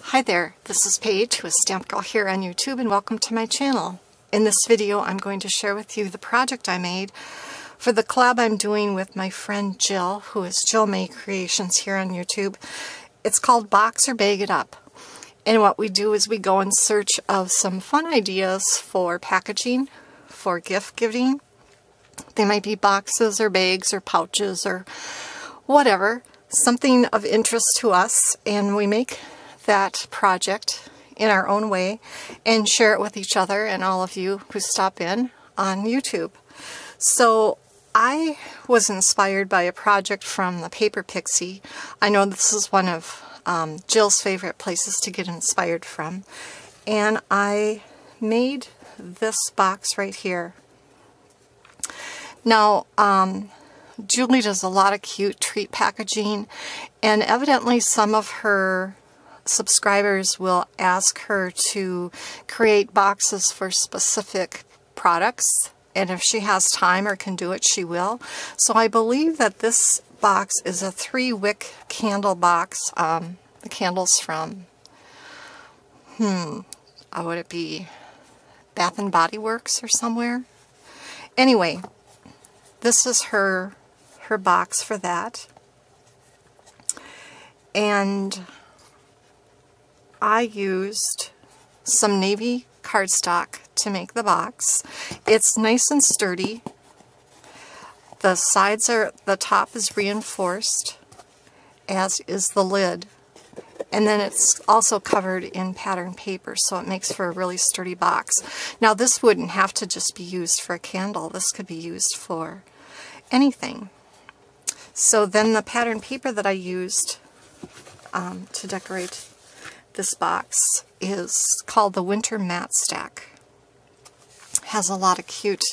Hi there, this is Paige with Stamp Girl here on YouTube, and welcome to my channel. In this video I'm going to share with you the project I made for the collab I'm doing with my friend Jill, who is Jill May Creations here on YouTube. It's called Box or Bag It Up. And what we do is we go in search of some fun ideas for packaging, for gift giving. They might be boxes or bags or pouches or whatever, something of interest to us, and we make that project in our own way and share it with each other and all of you who stop in on YouTube. So I was inspired by a project from the Paper Pixie. I know this is one of Jill's favorite places to get inspired from, and I made this box right here. Now Julie does a lot of cute treat packaging, and evidently some of her subscribers will ask her to create boxes for specific products, and if she has time or can do it, she will. So I believe that this box is a 3-wick candle box. The candles from, would it be Bath and Body Works or somewhere? Anyway, this is her box for that. And I used some navy cardstock to make the box. It's nice and sturdy. The sides the top is reinforced, as is the lid. And then it's also covered in pattern paper, so it makes for a really sturdy box. Now this wouldn't have to just be used for a candle. This could be used for anything. So then the pattern paper that I used to decorate this box is called the Winter Matte Stack. It has a lot of cute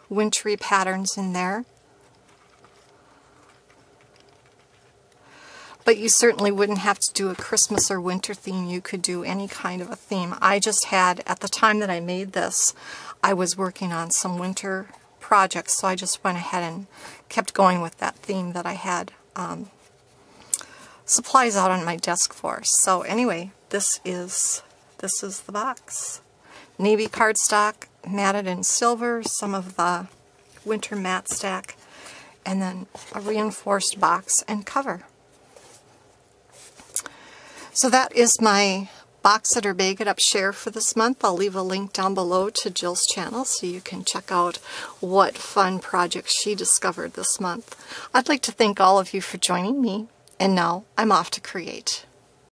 wintry patterns in there. But you certainly wouldn't have to do a Christmas or winter theme. You could do any kind of a theme. I just had, at the time that I made this, I was working on some winter projects, so I just went ahead and kept going with that theme that I had supplies out on my desk for. So anyway, this is the box. Navy cardstock, matted in silver, some of the Winter Matte Stack, and then a reinforced box and cover. So that is my Box It or Bag It Up share for this month. I'll leave a link down below to Jill's channel so you can check out what fun projects she discovered this month. I'd like to thank all of you for joining me, and now I'm off to create.